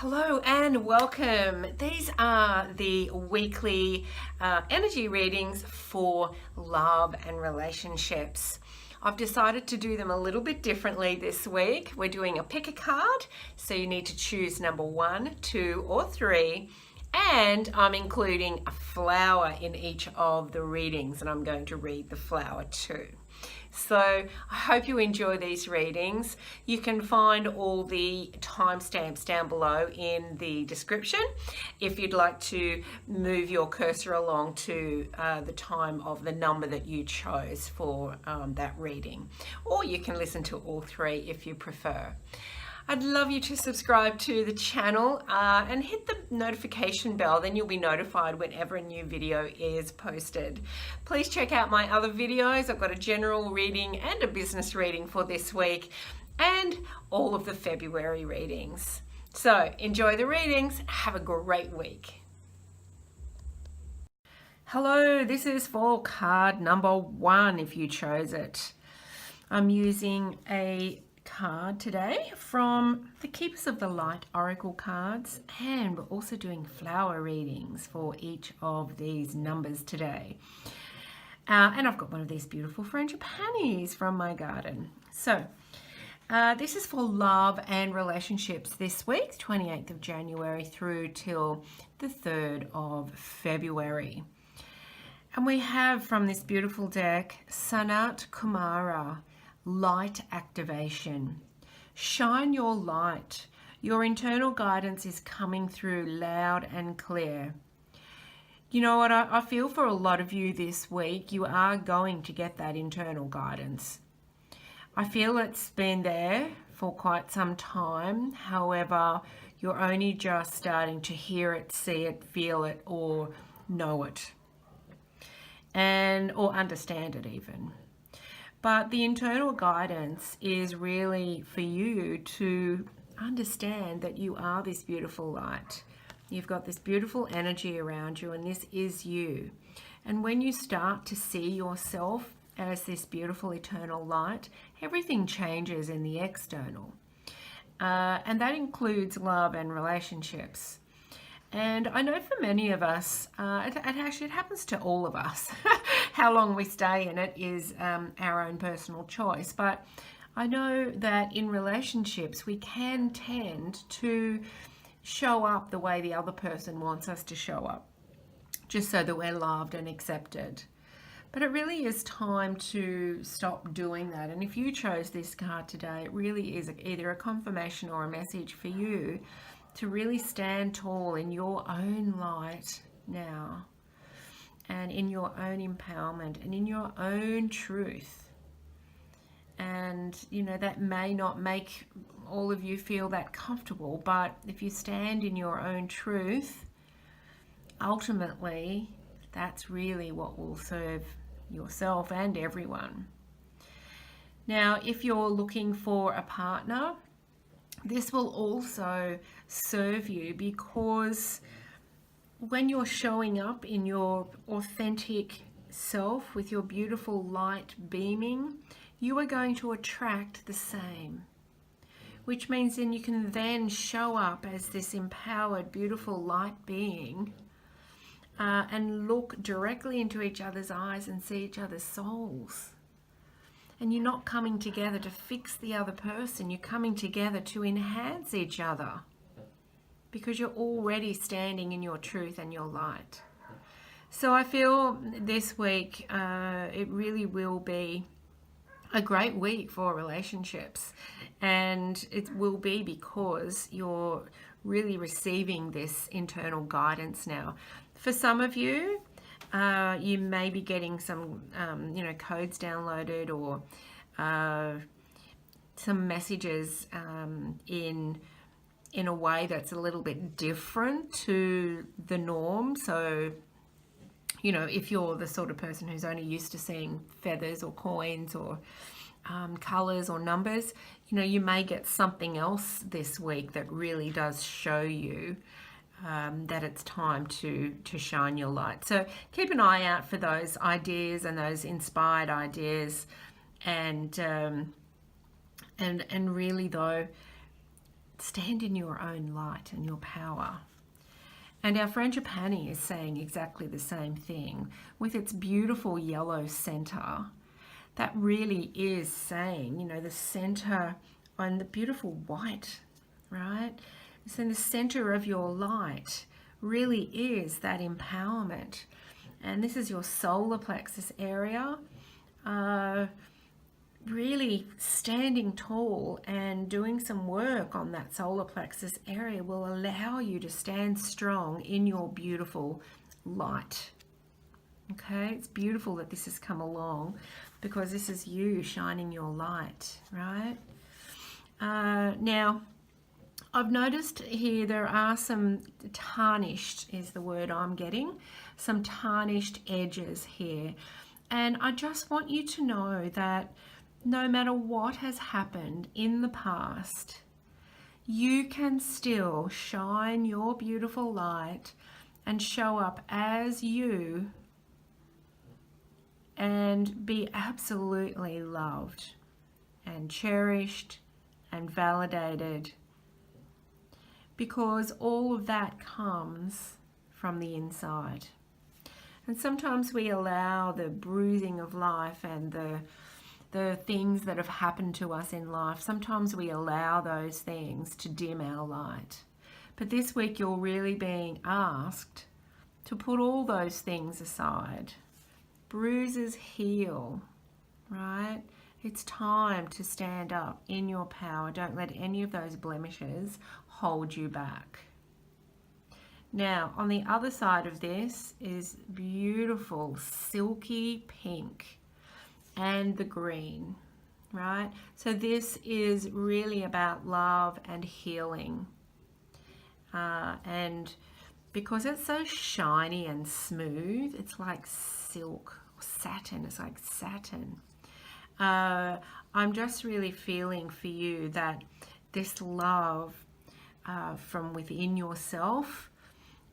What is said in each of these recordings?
Hello and welcome. These are the weekly energy readings for love and relationships. I've decided to do them a little bit differently this week. We're doing a pick a card, so you need to choose number 1, 2, or 3. And I'm including a flower in each of the readings, and I'm going to read the flower too. So I hope you enjoy these readings. You can find all the timestamps down below in the description if you'd like to move your cursor along to the time of the number that you chose for that reading. Or you can listen to all 3 if you prefer. I'd love you to subscribe to the channel and hit the notification bell, then you'll be notified whenever a new video is posted. Please check out my other videos. I've got a general reading and a business reading for this week and all of the February readings. So enjoy the readings. Have a great week. Hello, this is for card number 1 if you chose it. I'm using a card today from the Keepers of the Light Oracle cards, and we're also doing flower readings for each of these numbers today. And I've got one of these beautiful frangipanis from my garden. So this is for love and relationships this week, 28th of January through till the 3rd of February. And we have from this beautiful deck, Sanat Kumara, Light Activation. Shine your light. Your internal guidance is coming through loud and clear. You know what, I feel for a lot of you this week, you are going to get that internal guidance. I feel it's been there for quite some time. However, you're only just starting to hear it, see it, feel it, or know it, or understand it even. But the internal guidance is really for you to understand that you are this beautiful light. You've got this beautiful energy around you, and this is you. And when you start to see yourself as this beautiful eternal light, everything changes in the external. And that includes love and relationships. And I know for many of us, it happens to all of us. How long we stay in it is our own personal choice. But I know that in relationships, we can tend to show up the way the other person wants us to show up, just so that we're loved and accepted. But it really is time to stop doing that. And if you chose this card today, it really is either a confirmation or a message for you to really stand tall in your own light now, and in your own empowerment and in your own truth. And you know, that may not make all of you feel that comfortable, but if you stand in your own truth, ultimately that's really what will serve yourself and everyone. Now, if you're looking for a partner, this will also serve you, because when you're showing up in your authentic self with your beautiful light beaming, you are going to attract the same, which means then you can then show up as this empowered, beautiful light being and look directly into each other's eyes and see each other's souls. And you're not coming together to fix the other person. You're coming together to enhance each other, because you're already standing in your truth and your light. So I feel this week, it really will be a great week for relationships. And it will be because you're really receiving this internal guidance now. For some of you, you may be getting some, codes downloaded, or some messages in a way that's a little bit different to the norm. So, you know, if you're the sort of person who's only used to seeing feathers or coins or colors or numbers, you know, you may get something else this week that really does show you that it's time to shine your light. So keep an eye out for those ideas and those inspired ideas, and really though, stand in your own light and your power. And our frangipani is saying exactly the same thing with its beautiful yellow center. That really is saying, you know, the center and the beautiful white, right? So in the center of your light really is that empowerment. And this is your solar plexus area. Really standing tall and doing some work on that solar plexus area will allow you to stand strong in your beautiful light. Okay, it's beautiful that this has come along because this is you shining your light, right? Now, I've noticed here there are some tarnished, is the word I'm getting, some tarnished edges here. And I just want you to know that no matter what has happened in the past, you can still shine your beautiful light and show up as you and be absolutely loved and cherished and validated, because all of that comes from the inside. And sometimes we allow the bruising of life and the things that have happened to us in life, sometimes we allow those things to dim our light. But this week you're really being asked to put all those things aside. Bruises heal, right? It's time to stand up in your power. Don't let any of those blemishes hold you back. Now, on the other side of this is beautiful silky pink and the green, right? So this is really about love and healing. And because it's so shiny and smooth, it's like silk or satin. It's like satin. I'm just really feeling for you that this love from within yourself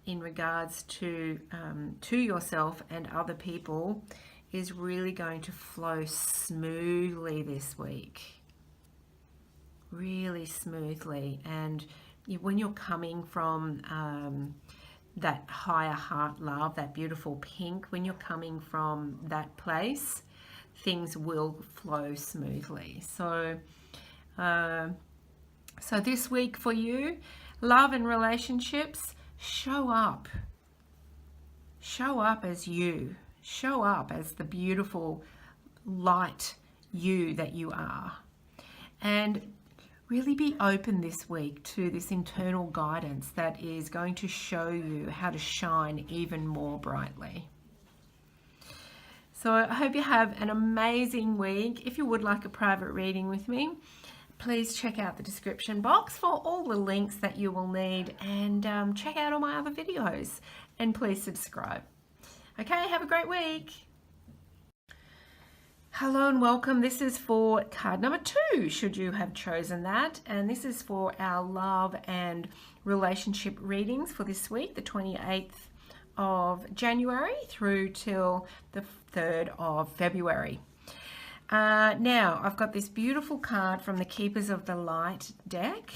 in regards to yourself and other people is really going to flow smoothly this week. Really smoothly. And when you're coming from that higher heart love, that beautiful pink, when you're coming from that place, things will flow smoothly. So this week for you, love and relationships, show up. Show up as you. Show up as the beautiful light you that you are. And really be open this week to this internal guidance that is going to show you how to shine even more brightly. So I hope you have an amazing week. If you would like a private reading with me, please check out the description box for all the links that you will need, and check out all my other videos, and please subscribe. Okay, have a great week. Hello and welcome. This is for card number 2, should you have chosen that. And this is for our love and relationship readings for this week, the 28th of January through till the 3rd of February. Now, I've got this beautiful card from the Keepers of the Light deck,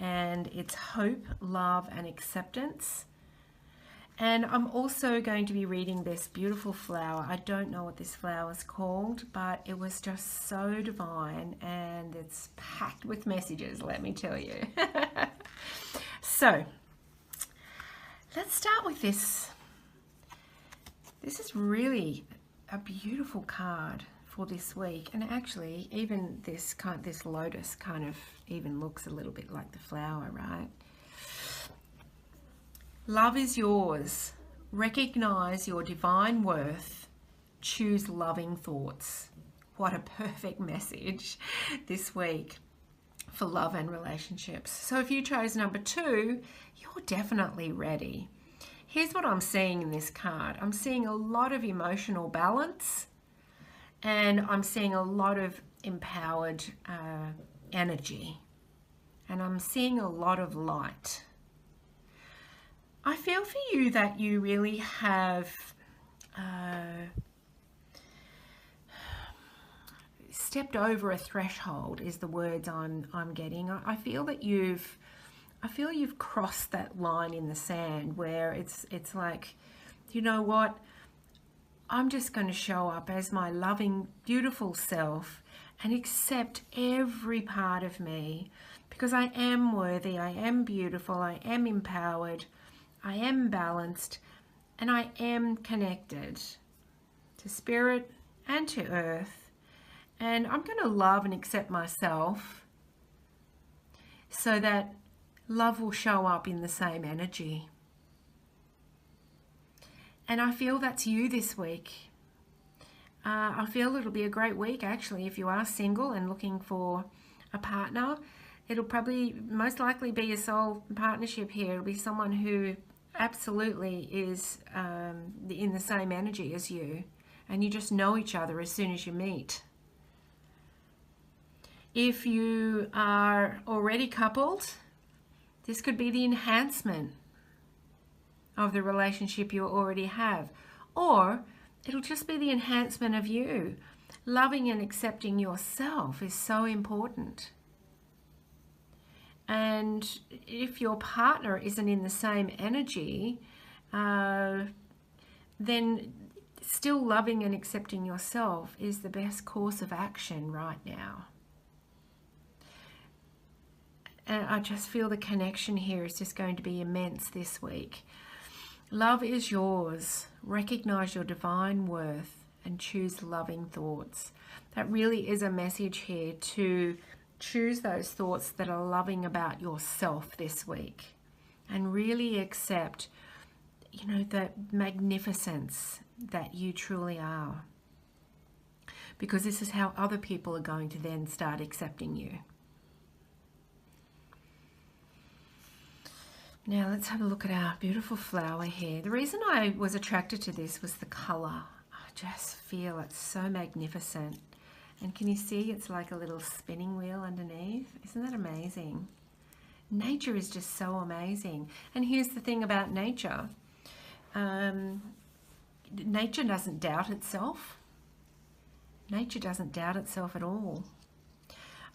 and it's Hope, Love and Acceptance. And I'm also going to be reading this beautiful flower. I don't know what this flower is called, but it was just so divine, and it's packed with messages, let me tell you. So, let's start with this. This is really a beautiful card for this week, and actually even this lotus kind of even looks a little bit like the flower, right? Love is yours. Recognize your divine worth. Choose loving thoughts. What a perfect message this week for love and relationships. So if you chose number 2, you're definitely ready. Here's what I'm seeing in this card. I'm seeing a lot of emotional balance, and I'm seeing a lot of empowered energy, and I'm seeing a lot of light. I feel for you that you really have stepped over a threshold is the words I'm getting. I feel that you've crossed that line in the sand where it's like, you know what, I'm just going to show up as my loving, beautiful self and accept every part of me, because I am worthy, I am beautiful, I am empowered, I am balanced, and I am connected to spirit and to earth. And I'm going to love and accept myself so that love will show up in the same energy. And I feel that's you this week. I feel it'll be a great week, actually. If you are single and looking for a partner, it'll probably most likely be a soul partnership here. It'll be someone who absolutely is in the same energy as you, and you just know each other as soon as you meet. If you are already coupled, this could be the enhancement of the relationship you already have, or it'll just be the enhancement of you. Loving and accepting yourself is so important. And if your partner isn't in the same energy, then still loving and accepting yourself is the best course of action right now. And I just feel the connection here is just going to be immense this week. Love is yours. Recognize your divine worth and choose loving thoughts. That really is a message here, to choose those thoughts that are loving about yourself this week, and really accept, you know, the magnificence that you truly are. Because this is how other people are going to then start accepting you. Now let's have a look at our beautiful flower here. The reason I was attracted to this was the color. I just feel it's so magnificent. And can you see it's like a little spinning wheel underneath? Isn't that amazing? Nature is just so amazing. And here's the thing about nature. Nature doesn't doubt itself. Nature doesn't doubt itself at all.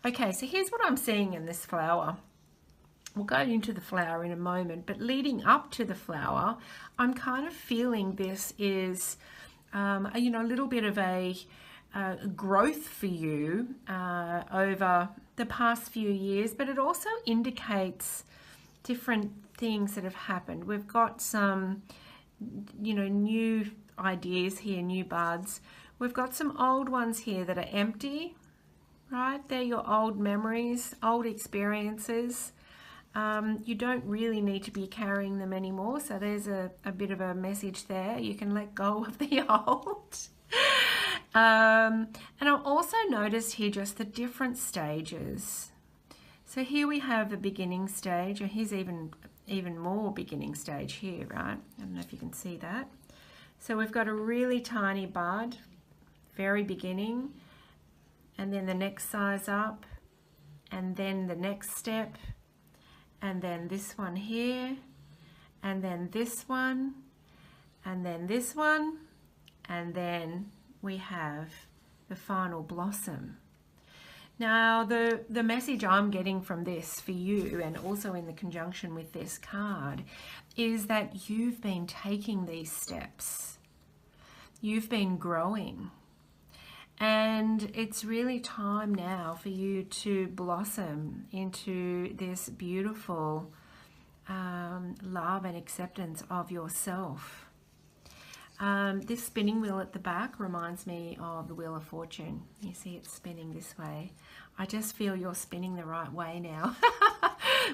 Okay, so here's what I'm seeing in this flower. We'll go into the flower in a moment, but leading up to the flower, I'm kind of feeling this is, a little bit of a growth for you over the past few years, but it also indicates different things that have happened. We've got some, new ideas here, new buds. We've got some old ones here that are empty, right? They're your old memories, old experiences. You don't really need to be carrying them anymore. So there's a bit of a message there. You can let go of the old. And I've also noticed here just the different stages. So here we have the beginning stage, or here's even more beginning stage here, right? I don't know if you can see that. So we've got a really tiny bud, very beginning, and then the next size up, and then the next step, and then this one here, and then this one, and then this one, and then we have the final blossom. Now, the message I'm getting from this for you, and also in the conjunction with this card, is that you've been taking these steps. You've been growing. And it's really time now for you to blossom into this beautiful love and acceptance of yourself. This spinning wheel at the back reminds me of the Wheel of Fortune. You see it spinning this way. I just feel you're spinning the right way now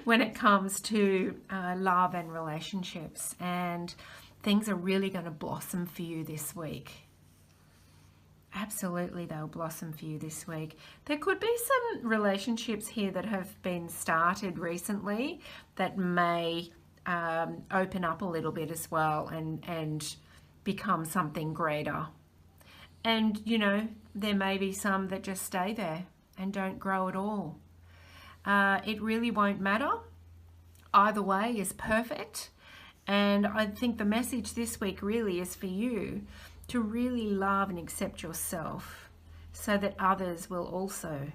when it comes to love and relationships. And things are really going to blossom for you this week. Absolutely, they'll blossom for you this week. There could be some relationships here that have been started recently that may open up a little bit as well and become something greater. And, there may be some that just stay there and don't grow at all. It really won't matter. Either way is perfect. And I think the message this week really is for you to really love and accept yourself so that others will also.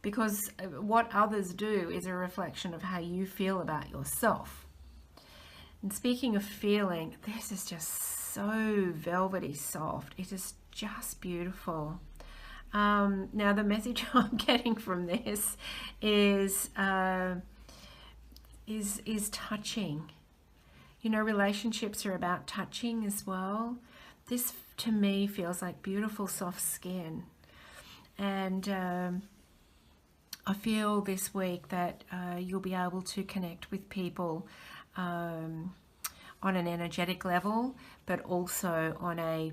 Because what others do is a reflection of how you feel about yourself. And speaking of feeling, this is just so velvety soft. It is just beautiful. Now the message I'm getting from this is touching. You know, relationships are about touching as well. This to me feels like beautiful soft skin. And I feel this week that you'll be able to connect with people on an energetic level, but also on a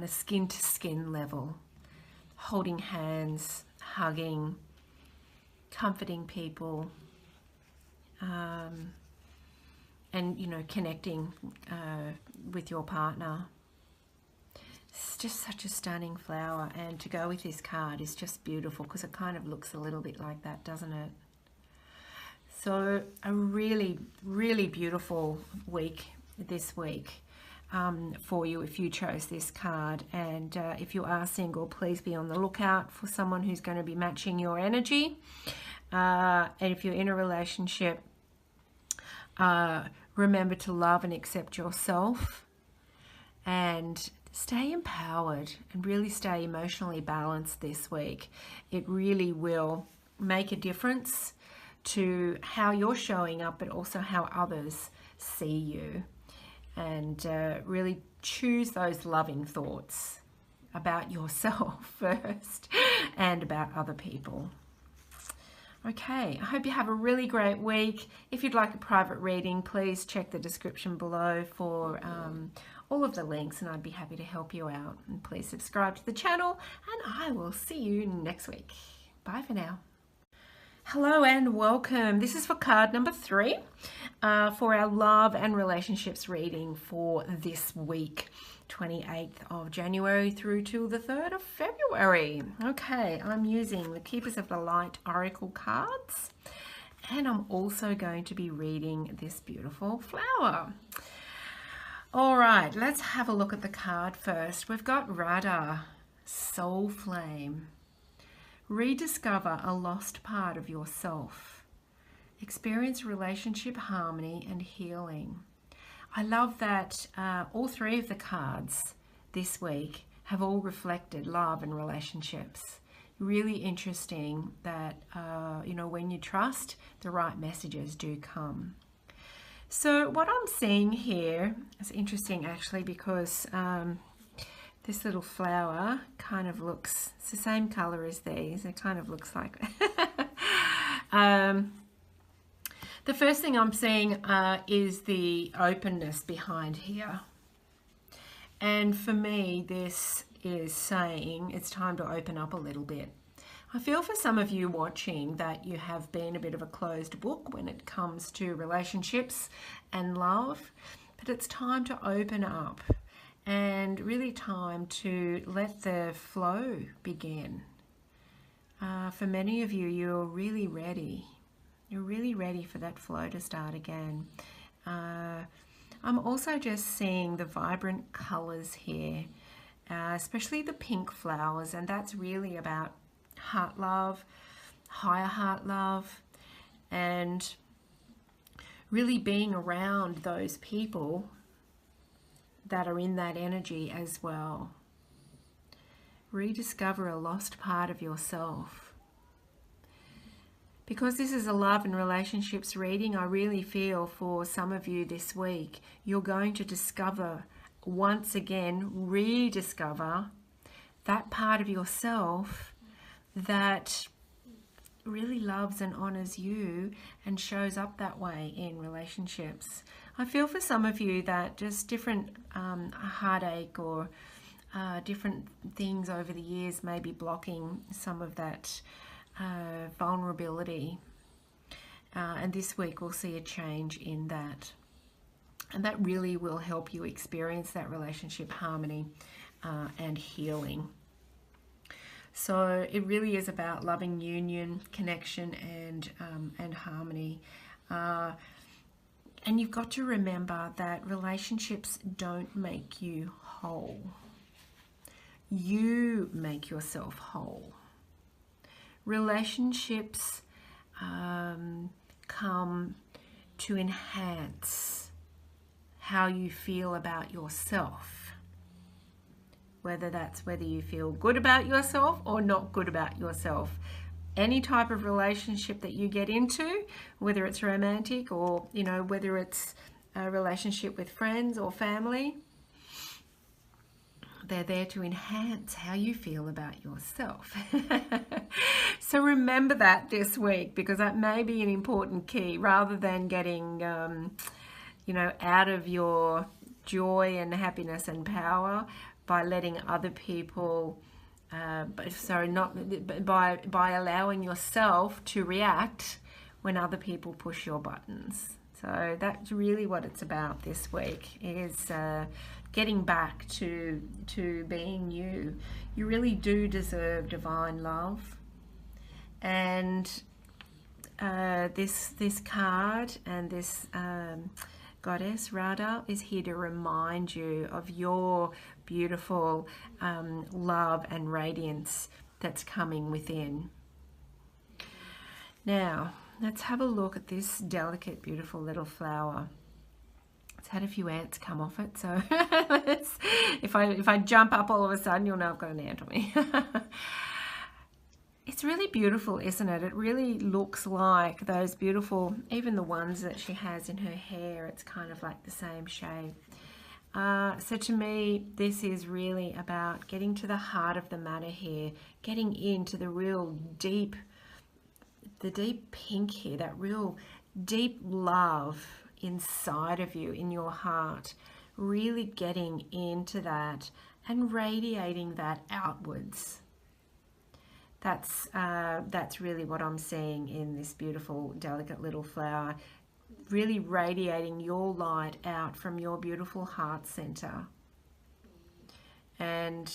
skin to skin level. Holding hands, hugging, comforting people, and you know, connecting with your partner. It's just such a stunning flower, and to go with this card is just beautiful because it kind of looks a little bit like that, doesn't it? So a really, really beautiful week this week. For you if you chose this card, and if you are single, please be on the lookout for someone who's going to be matching your energy, and if you're in a relationship, remember to love and accept yourself and stay empowered and really stay emotionally balanced this week. It really will make a difference to how you're showing up, but also how others see you. And really choose those loving thoughts about yourself first and about other people. Okay, I hope you have a really great week. If you'd like a private reading, please check the description below for all of the links, and I'd be happy to help you out. And please subscribe to the channel, and I will see you next week. Bye for now. Hello and welcome. This is for card number 3 for our love and relationships reading for this week, 28th of January through to the 3rd of February. Okay, I'm using the Keepers of the Light Oracle cards, and I'm also going to be reading this beautiful flower. All right, let's have a look at the card first. We've got Radha, Soul Flame. Rediscover a lost part of yourself. Experience relationship harmony and healing. I love that all 3 of the cards this week have all reflected love and relationships. Really interesting that, you know, when you trust, the right messages do come. So what I'm seeing here is interesting actually, because this little flower kind of looks, it's the same color as these. It kind of looks like the first thing I'm seeing is the openness behind here. And for me, this is saying it's time to open up a little bit. I feel for some of you watching that you have been a bit of a closed book when it comes to relationships and love, but it's time to open up. And really time to let the flow begin. For many of you, you're really ready. You're really ready for that flow to start again. I'm also just seeing the vibrant colors here, especially the pink flowers, and that's really about heart love, higher heart love, and really being around those people that are in that energy as well. Rediscover a lost part of yourself. Because this is a love and relationships reading, I really feel for some of you this week, you're going to discover, once again, rediscover that part of yourself that really loves and honors you and shows up that way in relationships. I feel for some of you that just different heartache or different things over the years may be blocking some of that vulnerability. And this week we'll see a change in that. And that really will help you experience that relationship harmony and healing. So it really is about loving union, connection, and harmony. And you've got to remember that relationships don't make you whole. you make yourself whole. Relationships come to enhance how you feel about yourself. Whether you feel good about yourself or not good about yourself. Any type of relationship that you get into, whether it's romantic or, whether it's a relationship with friends or family, they're there to enhance how you feel about yourself. So remember that this week, because that may be an important key, rather than getting, out of your joy and happiness and power by letting other people, by allowing yourself to react when other people push your buttons. So that's really what it's about this week, is getting back to being you. You really do deserve divine love. And this card and this goddess Radha is here to remind you of your beautiful love and radiance that's coming within. Now, let's have a look at this delicate, beautiful little flower. It's had a few ants come off it, so if I jump up all of a sudden, you'll know I've got an ant on me. It's really beautiful, isn't it? It really looks like those beautiful, even the ones that she has in her hair, it's kind of like the same shade. So to me, this is really about getting to the heart of the matter here, getting into the real deep, the deep pink here, that real deep love inside of you, in your heart, really getting into that and radiating that outwards. That's really what I'm seeing in this beautiful, delicate little flower, really radiating your light out from your beautiful heart center. And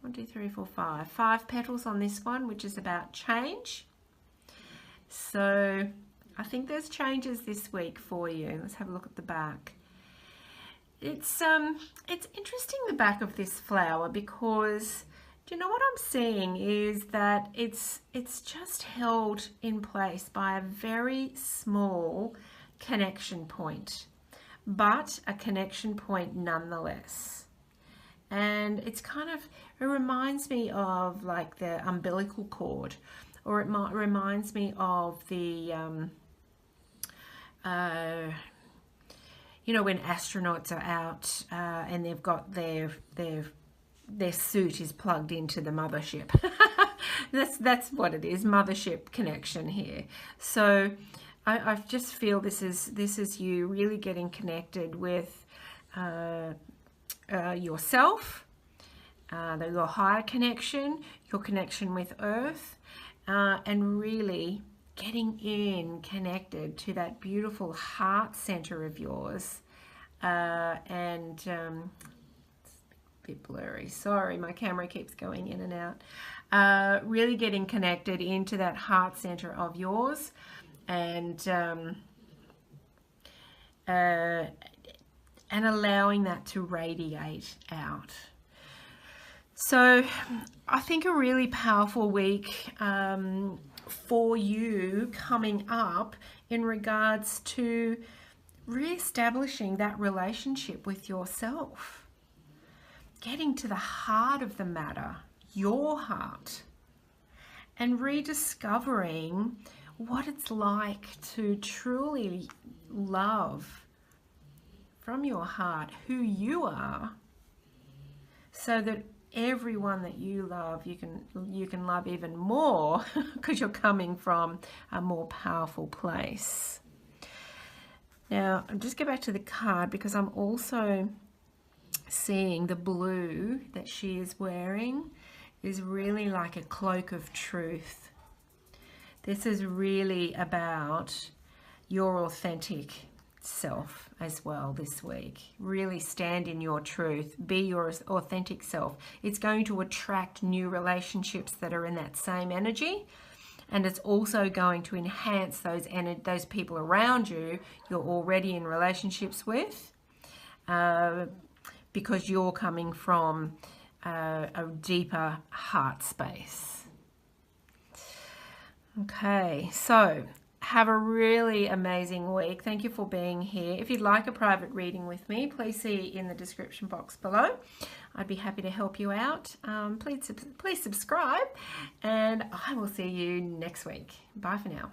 1, 2, 3, 4, 5. 5 petals on this one, which is about change. So I think there's changes this week for you. Let's have a look at the back. It's interesting, the back of this flower, because do you know what I'm seeing is that it's just held in place by a very small connection point, but a connection point nonetheless. And it's it reminds me of like the umbilical cord, or it reminds me of the when astronauts are out and they've got their suit is plugged into the mothership. That's what it is, mothership connection here. So I just feel this is you really getting connected with yourself, your higher connection, your connection with Earth, and really getting connected to that beautiful heart center of yours. It's a bit blurry, sorry, my camera keeps going in and out. Really getting connected into that heart center of yours, and allowing that to radiate out. So I think a really powerful week for you coming up in regards to re-establishing that relationship with yourself, getting to the heart of the matter, your heart, and rediscovering what it's like to truly love from your heart who you are, so that everyone that you love, you can love even more, because you're coming from a more powerful place. Now, I'll just go back to the card, because I'm also seeing the blue that she is wearing is really like a cloak of truth. This is really about your authentic self as well this week. Really stand in your truth, be your authentic self. It's going to attract new relationships that are in that same energy, and it's also going to enhance those people around you you're already in relationships with, because you're coming from a deeper heart space. Okay, so have a really amazing week. Thank you for being here. If you'd like a private reading with me, please see in the description box below. I'd be happy to help you out. Please subscribe, and I will see you next week. Bye for now.